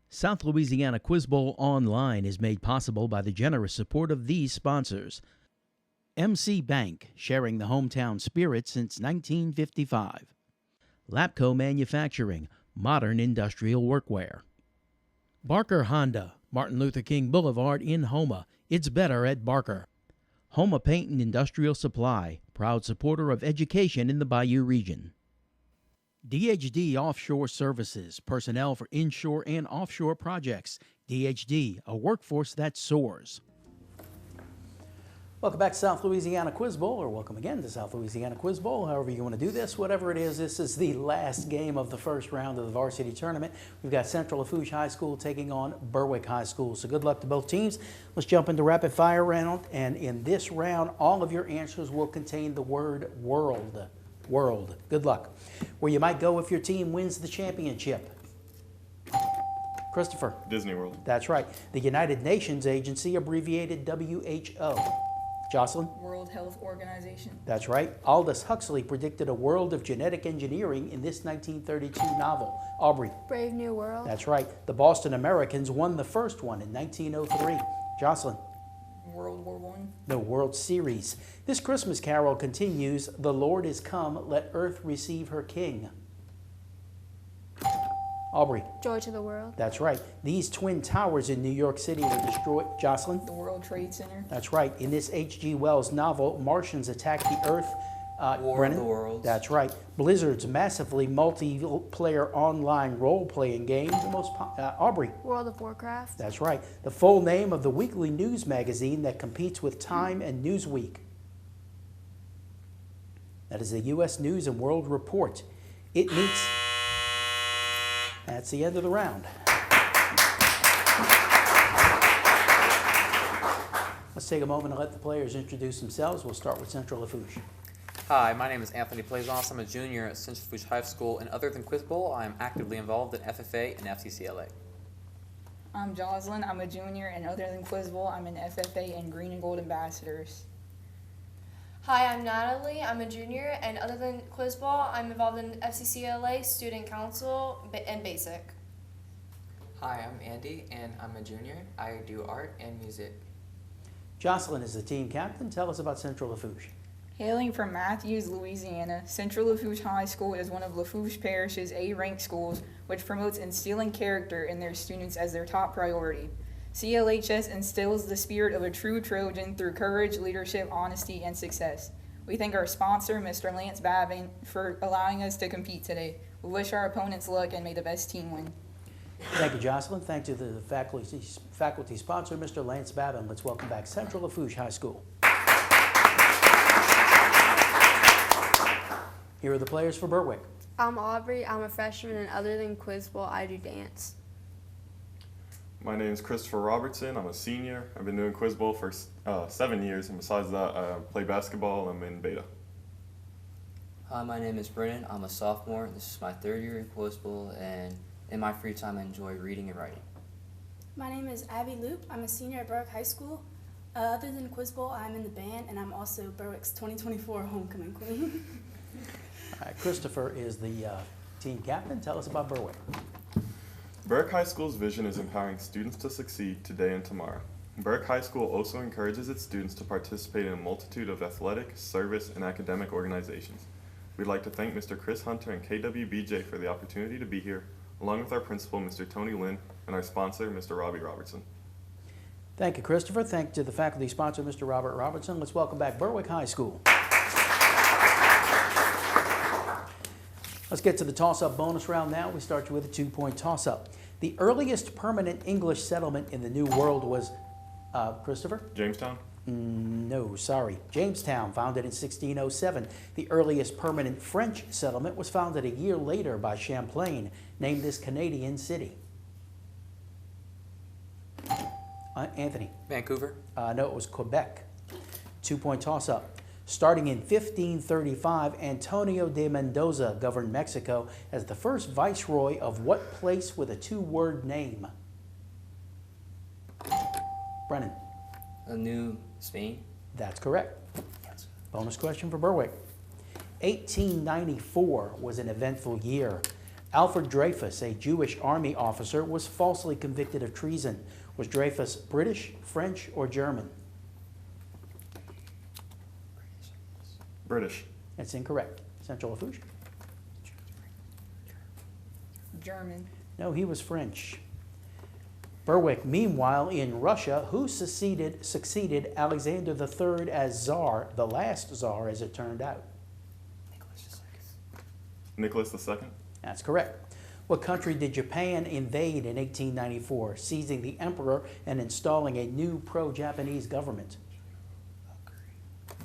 South Louisiana Quiz Bowl Online is made possible by the generous support of these sponsors. MC Bank, sharing the hometown spirit since 1955. Lapco Manufacturing, modern industrial workwear. Barker Honda, Martin Luther King Boulevard in Houma. It's better at Barker. Houma Paint and Industrial Supply, proud supporter of education in the Bayou region. DHD Offshore Services, personnel for inshore and offshore projects. DHD, a workforce that soars. Welcome back to South Louisiana Quiz Bowl, or welcome again to South Louisiana Quiz Bowl, however you want to do this. Whatever it is, this is the last game of the first round of the varsity tournament. We've got Central Lafourche High School taking on Berwick High School. So good luck to both teams. Let's jump into rapid fire round, and in this round, all of your answers will contain the word world. World. Good luck. Where you might go if your team wins the championship. Christopher. Disney World. That's right. The United Nations Agency, abbreviated WHO. Jocelyn. World Health Organization. That's right. Aldous Huxley predicted a world of genetic engineering in this 1932 novel. Aubrey. Brave New World. That's right. The Boston Americans won the first one in 1903. Jocelyn. World War I. The World Series. This Christmas carol continues, "The Lord is come, let earth receive her King." Aubrey. Joy to the World. That's right. These twin towers in New York City were destroyed. Jocelyn. The World Trade Center. That's right. In this H.G. Wells novel, Martians attack the Earth. War Brennan? of the Worlds. That's right. Blizzard's massively multiplayer online role-playing game. The most Aubrey. World of Warcraft. That's right. The full name of the weekly news magazine that competes with Time and Newsweek. That is the U.S. News and World Report. It meets... That's the end of the round. Let's take a moment and let the players introduce themselves. We'll start with Central Lafourche. Hi, my name is Anthony Plaisance. I'm a junior at Central Lafourche High School, and other than Quiz Bowl, I am actively involved in FFA and FCCLA. I'm Jocelyn. I'm a junior, and other than Quiz Bowl, I'm in FFA and Green and Gold Ambassadors. Hi, I'm Natalie. I'm a junior, and other than Quiz Ball, I'm involved in FCCLA, Student Council, and Basic. Hi, I'm Andy, and I'm a junior. I do art and music. Jocelyn is the team captain. Tell us about Central Lafourche. Hailing from Matthews, Louisiana, Central Lafourche High School is one of Lafourche Parish's A-ranked schools, which promotes instilling character in their students as their top priority. CLHS instills the spirit of a true Trojan through courage, leadership, honesty, and success. We thank our sponsor, Mr. Lance Babin, for allowing us to compete today. We wish our opponents luck and may the best team win. Thank you, Jocelyn. Thank you to the faculty sponsor, Mr. Lance Babin. Let's welcome back Central Lafourche High School. Here are the players for Berwick. I'm Aubrey. I'm a freshman, and other than Quiz Bowl, I do dance. My name is Christopher Robertson. I'm a senior. I've been doing Quiz Bowl for 7 years, and besides that, I play basketball. I'm in beta. Hi, my name is Brennan. I'm a sophomore. This is my 3rd year in Quiz Bowl, and in my free time, I enjoy reading and writing. My name is Abby Loop. I'm a senior at Berwick High School. Other than Quiz Bowl, I'm in the band, and I'm also Berwick's 2024 homecoming queen. All right, Christopher is the team captain. Tell us about Berwick. Berwick High School's vision is empowering students to succeed today and tomorrow. Berwick High School also encourages its students to participate in a multitude of athletic, service, and academic organizations. We'd like to thank Mr. Chris Hunter and KWBJ for the opportunity to be here, along with our principal, Mr. Tony Lynn, and our sponsor, Mr. Robbie Robertson. Thank you, Christopher. Thank you to the faculty sponsor, Mr. Robert Robertson. Let's welcome back Berwick High School. Let's get to the toss-up bonus round now. We start you with a 2-point toss-up. The earliest permanent English settlement in the New World was, Christopher? Jamestown? No, sorry. Jamestown, founded in 1607. The earliest permanent French settlement was founded a year later by Champlain. Name this Canadian city. Anthony? Vancouver. No, it was Quebec. 2-point toss-up. Starting in 1535, Antonio de Mendoza governed Mexico as the first viceroy of what place with a 2-word name? Brennan? New Spain. That's correct. Bonus question for Berwick. 1894 was an eventful year. Alfred Dreyfus, a Jewish army officer, was falsely convicted of treason. Was Dreyfus British, French, or German? British. That's incorrect. Central Lafourche? German. No, he was French. Berwick, meanwhile, in Russia, who succeeded Alexander III as Tsar, the last Tsar, as it turned out? Nicholas II. That's correct. What country did Japan invade in 1894, seizing the emperor and installing a new pro-Japanese government?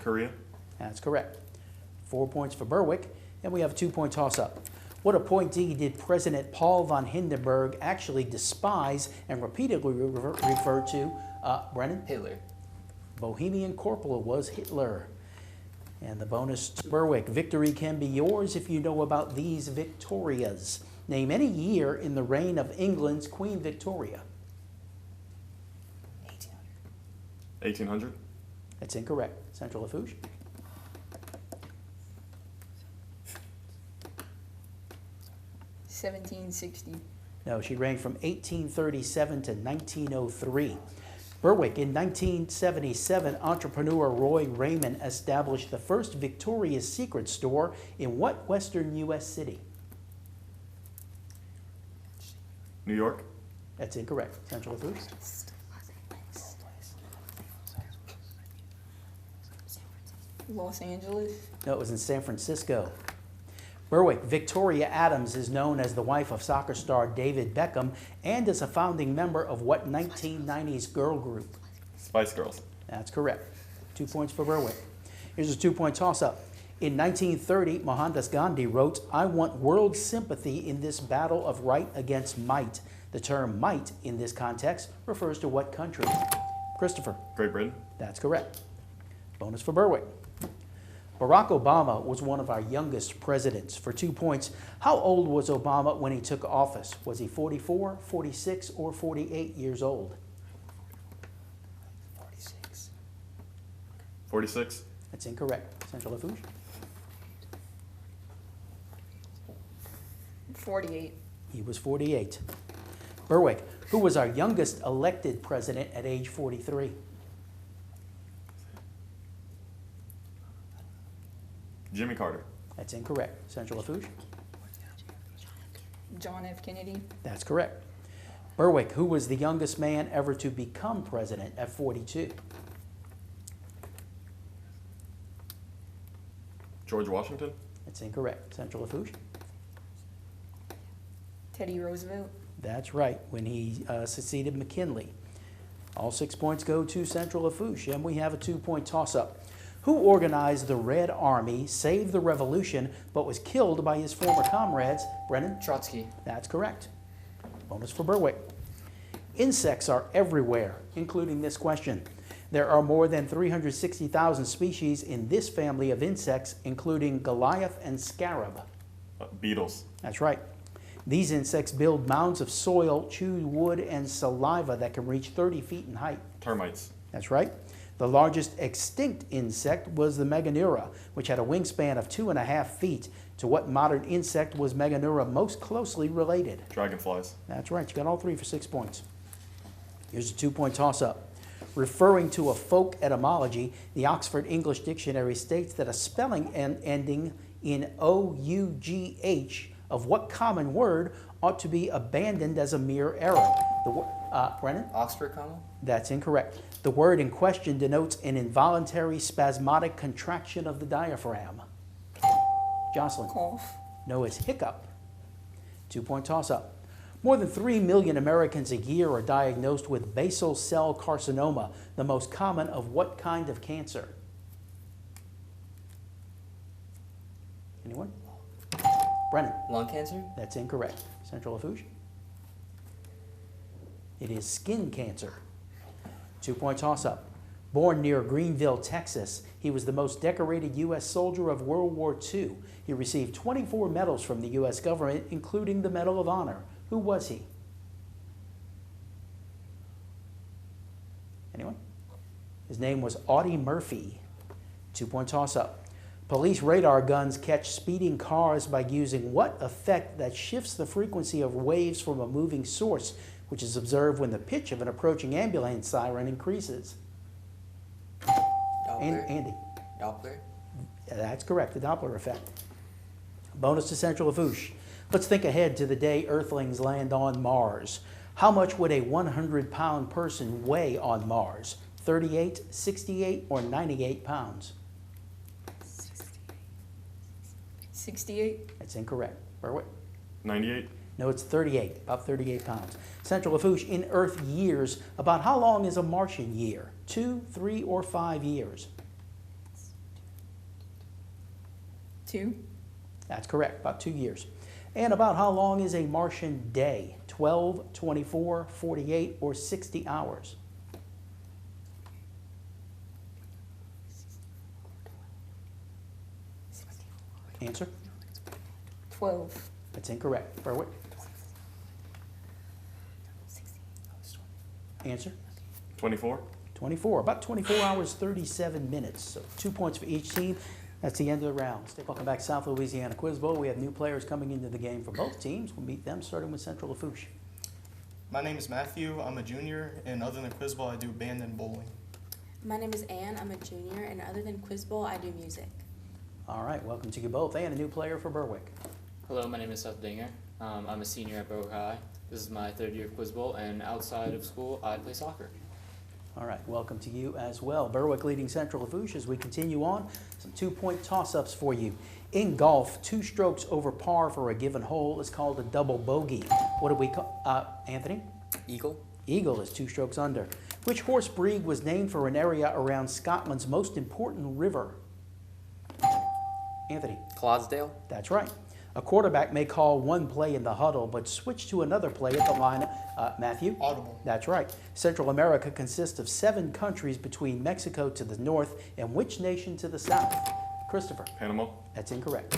Korea. That's correct. 4 points for Berwick, and we have a 2-point toss-up. What appointee did President Paul von Hindenburg actually despise and repeatedly refer to? Brennan? Hitler. Bohemian Corporal was Hitler. And the bonus to Berwick, victory can be yours if you know about these Victorias. Name any year in the reign of England's Queen Victoria. 1800. That's incorrect. Central Lafourche? (1760). No, she reigned from 1837 to 1903. Berwick, in 1977, entrepreneur Roy Raymond established the first Victoria's Secret store in what western U.S. city? New York. That's incorrect. Central Lafourche? Los Angeles. No, it was in San Francisco. Berwick, Victoria Adams is known as the wife of soccer star David Beckham and is a founding member of what 1990s girl group? Spice Girls. That's correct. 2 points for Berwick. Here's a 2-point toss-up. In 1930, Mohandas Gandhi wrote, "I want world sympathy in this battle of right against might." The term might in this context refers to what country? Christopher. Great Britain. That's correct. Bonus for Berwick. Barack Obama was one of our youngest presidents. For 2 points, how old was Obama when he took office? Was he 44, 46, or 48 years old? 46. That's incorrect. Central Lafourche? 48. He was 48. Berwick, who was our youngest elected president at age 43? Jimmy Carter. That's incorrect. Central Lafourche? John F. Kennedy. That's correct. Berwick, who was the youngest man ever to become president at 42? George Washington. That's incorrect. Central Lafourche? Teddy Roosevelt. That's right, when he succeeded McKinley. All 6 points go to Central Lafourche, and we have a 2-point toss-up. Who organized the Red Army, saved the revolution, but was killed by his former comrades? Brennan? Trotsky. That's correct. Bonus for Berwick. Insects are everywhere, including this question. There are more than 360,000 species in this family of insects, including Goliath and scarab. Beetles. That's right. These insects build mounds of soil, chewed wood, and saliva that can reach 30 feet in height. Termites. That's right. The largest extinct insect was the Meganeura, which had a wingspan of 2.5 feet. To what modern insect was Meganeura most closely related? Dragonflies. That's right. You got all 3 for 6 points. Here's a 2-point toss-up. Referring to a folk etymology, the Oxford English Dictionary states that a spelling ending in O-U-G-H of what common word ought to be abandoned as a mere error? Brennan? Oxford comma? That's incorrect. The word in question denotes an involuntary spasmodic contraction of the diaphragm. Jocelyn? Cough. No, it's hiccup. 2-point toss-up. More than 3 million Americans a year are diagnosed with basal cell carcinoma, the most common of what kind of cancer? Anyone? Brennan? Lung cancer? That's incorrect. Central Lafourche? It is skin cancer. 2-point toss-up. Born near Greenville, Texas, he was the most decorated U.S. soldier of World War II. He received 24 medals from the U.S. government, including the Medal of Honor. Who was he? Anyone? His name was Audie Murphy. 2-point toss-up. Police radar guns catch speeding cars by using what effect that shifts the frequency of waves from a moving source, which is observed when the pitch of an approaching ambulance siren increases? Doppler. Andy. Doppler. That's correct, the Doppler effect. Bonus to Central Lafourche. Let's think ahead to the day Earthlings land on Mars. How much would a 100-pound person weigh on Mars? 38, 68, or 98 pounds? 68. That's incorrect. Berwick? 98. No, it's 38, about 38 pounds. Central Lafourche, in Earth years, about how long is a Martian year? 2, 3, or 5 years? 2. That's correct, about 2 years. And about how long is a Martian day? 12, 24, 48, or 60 hours? Answer? 12. That's incorrect. Berwick? Answer? 24. 24. About 24 hours, 37 minutes. So 2 points for each team. That's the end of the round. Welcome back to South Louisiana Quiz Bowl. We have new players coming into the game for both teams. We'll meet them starting with Central Lafourche. My name is Matthew. I'm a junior, and other than Quiz Bowl, I do band and bowling. My name is Ann. I'm a junior, and other than Quiz Bowl, I do music. All right, welcome to you both. And a new player for Berwick. Hello, my name is Seth Dinger. I'm a senior at Berwick High. This is my third year of Quiz Bowl, and outside of school, I play soccer. All right, welcome to you as well. Berwick leading Central Lafourche as we continue on. Some 2-point toss-ups for you. In golf, 2 strokes over par for a given hole is called a double bogey. What do we call, Anthony? Eagle. Eagle is 2 strokes under. Which horse breed was named for an area around Scotland's most important river? Anthony? Clydesdale. That's right. A quarterback may call one play in the huddle, but switch to another play at the line. Matthew? Audible. That's right. Central America consists of 7 countries between Mexico to the north and which nation to the south? Christopher? Panama. That's incorrect.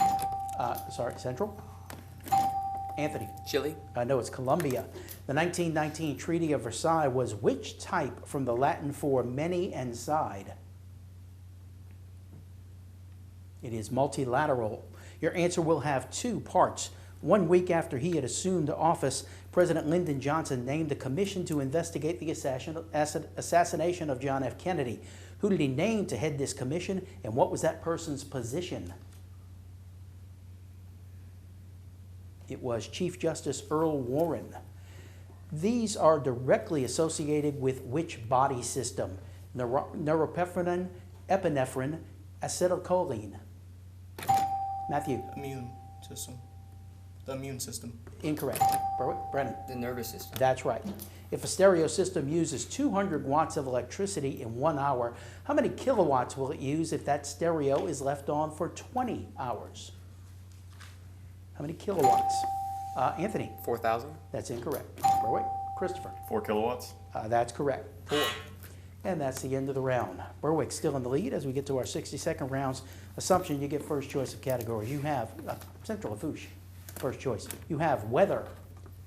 Sorry, Central? Anthony? Chile. No, it's Colombia. The 1919 Treaty of Versailles was which type from the Latin for many and side? It is multilateral. Your answer will have 2 parts. 1 week after he had assumed office, President Lyndon Johnson named a commission to investigate the assassination of John F. Kennedy. Who did he name to head this commission, and what was that person's position? It was Chief Justice Earl Warren. These are directly associated with which body system? Norepinephrine, epinephrine, acetylcholine. Matthew? Immune system. The immune system. Incorrect. Brennan? The nervous system. That's right. If a stereo system uses 200 watts of electricity in 1 hour, how many kilowatts will it use if that stereo is left on for 20 hours? How many kilowatts? Anthony? 4,000. That's incorrect. Berwick? Christopher? 4 kilowatts. That's correct. 4. And that's the end of the round. Berwick still in the lead as we get to our 60-second rounds. Assumption you get first choice of categories. You have Central Lafourche, first choice. You have weather,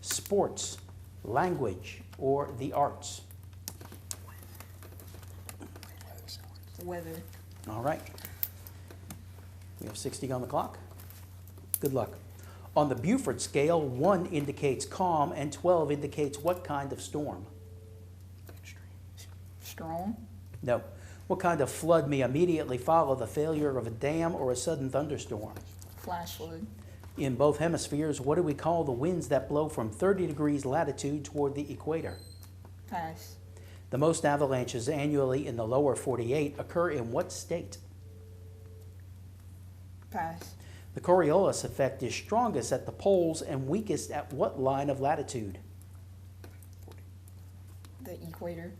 sports, language, or the arts. Weather. All right. We have 60 on the clock. Good luck. On the Beaufort scale, 1 indicates calm and 12 indicates what kind of storm? Strong. No. What kind of flood may immediately follow the failure of a dam or a sudden thunderstorm? Flash flood. In both hemispheres, what do we call the winds that blow from 30 degrees latitude toward the equator? Pass. The most avalanches annually in the lower 48 occur in what state? Pass. The Coriolis effect is strongest at the poles and weakest at what line of latitude? The equator.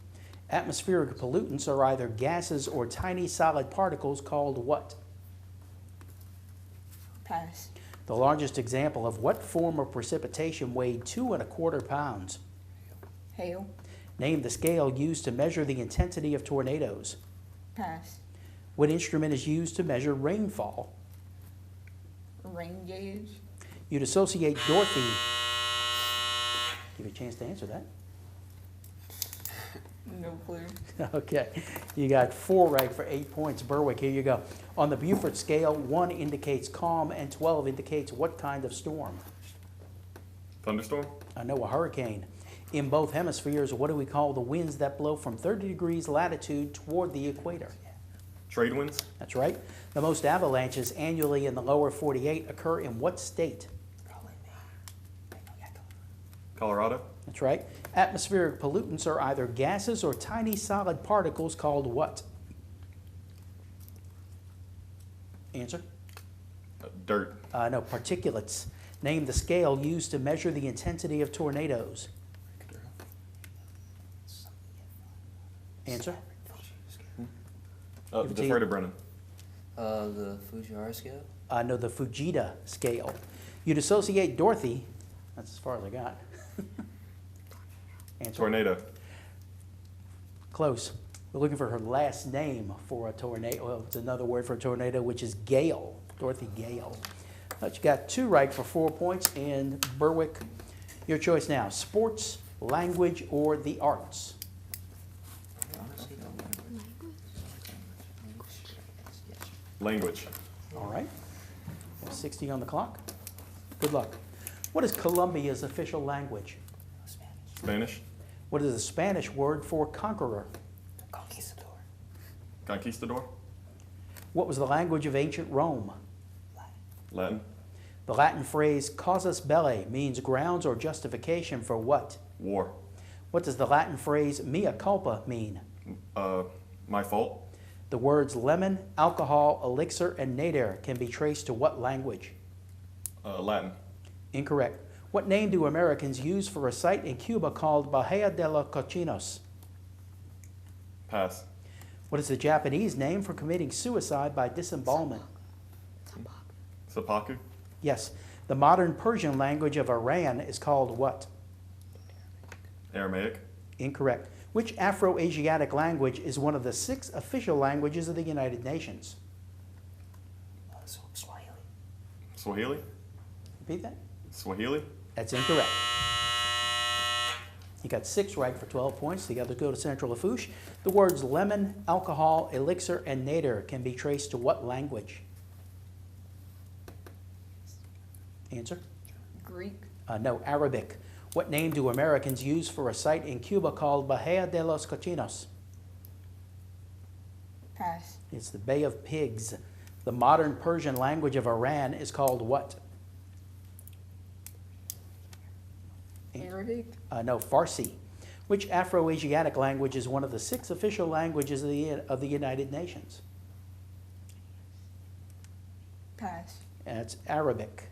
Atmospheric pollutants are either gases or tiny solid particles called what? Pass. The largest example of what form of precipitation weighed 2 1/4 pounds? Hail. Name the scale used to measure the intensity of tornadoes. Pass. What instrument is used to measure rainfall? Rain gauge. You'd associate Dorothy. Give you a chance to answer that. No clue. Okay, you got 4 right for 8 points. Berwick, here you go. On the Beaufort scale, 1 indicates calm and 12 indicates what kind of storm? Thunderstorm? No, a hurricane. In both hemispheres, what do we call the winds that blow from 30 degrees latitude toward the equator? Trade winds? That's right. The most avalanches annually in the lower 48 occur in what state? Colorado? That's right. Atmospheric pollutants are either gases or tiny solid particles called what? Answer? Dirt. No, particulates. Name the scale used to measure the intensity of tornadoes. Answer? Defer to Brennan. The Fujiwara scale? No, the Fujita scale. You'd associate Dorothy, that's as far as I got. Answer? Tornado. Close. We're looking for her last name for a tornado. Well, it's another word for a tornado, which is Gale. Dorothy Gale. But you got 2 right for 4 points. And Berwick, your choice now. Sports, language, or the arts? Language. All right. 60 on the clock. Good luck. What is Colombia's official language? Spanish. What is the Spanish word for conqueror? Conquistador. What was the language of ancient Rome? Latin. The Latin phrase casus belli means grounds or justification for what? War. What does the Latin phrase mea culpa mean? My fault. The words lemon, alcohol, elixir, and nadir can be traced to what language? Latin. Incorrect. What name do Americans use for a site in Cuba called Bahia de los Cochinos? Pass. What is the Japanese name for committing suicide by disembowelment? Seppuku. Yes. The modern Persian language of Iran is called what? Aramaic. Incorrect. Which Afro-Asiatic language is one of the 6 official languages of the United Nations? Swahili. Repeat that? Swahili. That's incorrect. You got 6 right for 12 points. The others go to Central Lafourche. The words lemon, alcohol, elixir, and nadir can be traced to what language? Answer? Greek. No, Arabic. What name do Americans use for a site in Cuba called Bahia de los Cochinos? Pass. It's the Bay of Pigs. The modern Persian language of Iran is called what? Arabic. No, Farsi. Which Afro-Asiatic language is one of the 6 official languages of the United Nations? Pass. That's Arabic.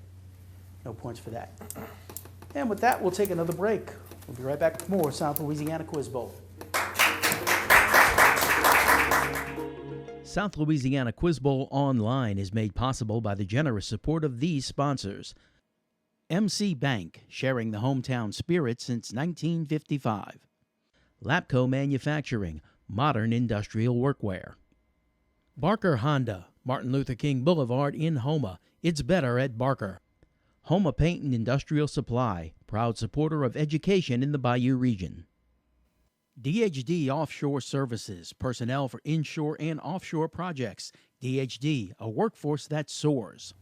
No points for that. And with that, we'll take another break. We'll be right back with more South Louisiana Quiz Bowl. South Louisiana Quiz Bowl Online is made possible by the generous support of these sponsors. MC Bank, sharing the hometown spirit since 1955. Lapco Manufacturing, modern industrial workwear. Barker Honda, Martin Luther King Boulevard in Houma. It's better at Barker. Houma Paint and Industrial Supply, proud supporter of education in the Bayou region. DHD Offshore Services, personnel for inshore and offshore projects. DHD, a workforce that soars.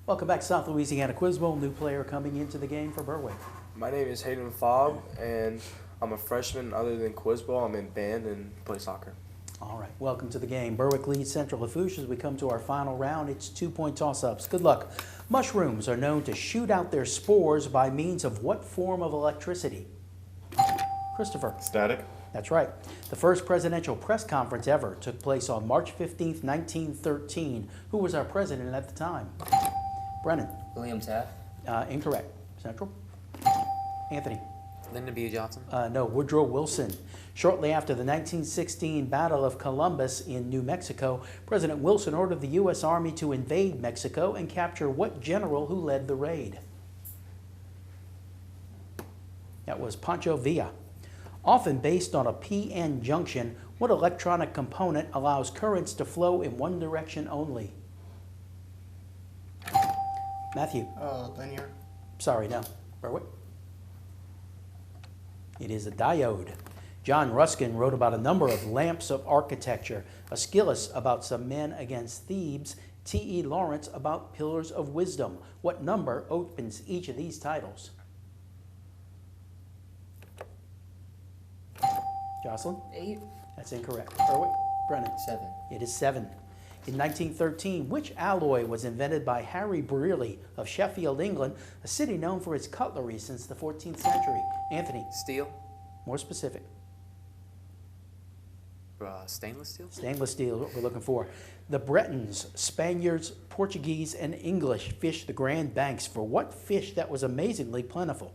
Welcome back to South Louisiana Quiz Bowl. New player coming into the game for Berwick. My name is Hayden Fobb, and I'm a freshman. Other than Quiz Bowl, I'm in band and play soccer. All right, welcome to the game. Berwick leads Central Lafourche as we come to our final round. It's 2-point toss-ups. Good luck. Mushrooms are known to shoot out their spores by means of what form of electricity? Christopher. Static. That's right. The first presidential press conference ever took place on March 15th, 1913. Who was our president at the time? Brennan. William Taft. Incorrect. Central. Anthony. Lyndon B. Johnson. No, Woodrow Wilson. Shortly after the 1916 Battle of Columbus in New Mexico, President Wilson ordered the U.S. Army to invade Mexico and capture what general who led the raid? That was Pancho Villa. Often based on a p-n junction, what electronic component allows currents to flow in one direction only? Matthew. Linear. Sorry, no. Berwick. It is a diode. John Ruskin wrote about a number of lamps of architecture, Aeschylus about some men against Thebes, T.E. Lawrence about pillars of wisdom. What number opens each of these titles? Jocelyn? 8. That's incorrect. Berwick? Brennan? 7. It is 7. In 1913, which alloy was invented by Harry Brearley of Sheffield, England, a city known for its cutlery since the 14th century? Anthony? Steel. More specific. Stainless steel? Stainless steel is what we're looking for. The Bretons, Spaniards, Portuguese, and English fished the Grand Banks for what fish that was amazingly plentiful?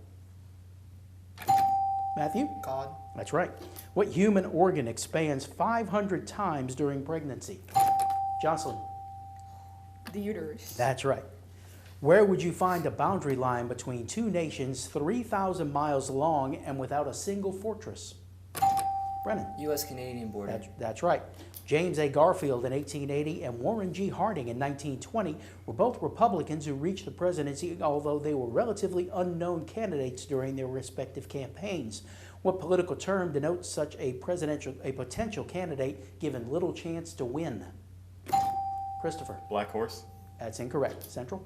Matthew? Cod. That's right. What human organ expands 500 times during pregnancy? Jocelyn? The uterus. That's right. Where would you find a boundary line between two nations 3,000 miles long and without a single fortress? Brennan? U.S.-Canadian border. That's right. James A. Garfield in 1880 and Warren G. Harding in 1920 were both Republicans who reached the presidency, although they were relatively unknown candidates during their respective campaigns. What political term denotes such a potential candidate given little chance to win? Christopher? Black horse. That's incorrect. Central?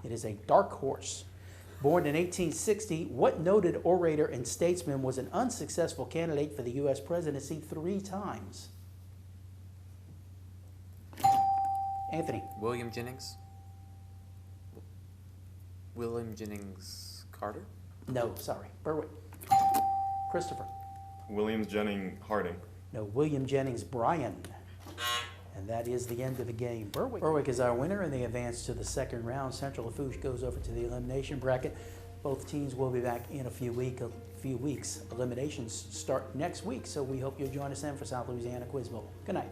It is a dark horse. Born in 1860, what noted orator and statesman was an unsuccessful candidate for the U.S. presidency 3 times? Anthony? William Jennings. William Jennings Carter? No, sorry. Berwick? Christopher? Williams Jennings Harding. No, William Jennings Bryan. And that is the end of the game. Berwick is our winner, and they advance to the second round. Central Lafourche goes over to the elimination bracket. Both teams will be back in a few weeks. Eliminations start next week, so we hope you'll join us then for South Louisiana Quiz Bowl. Good night.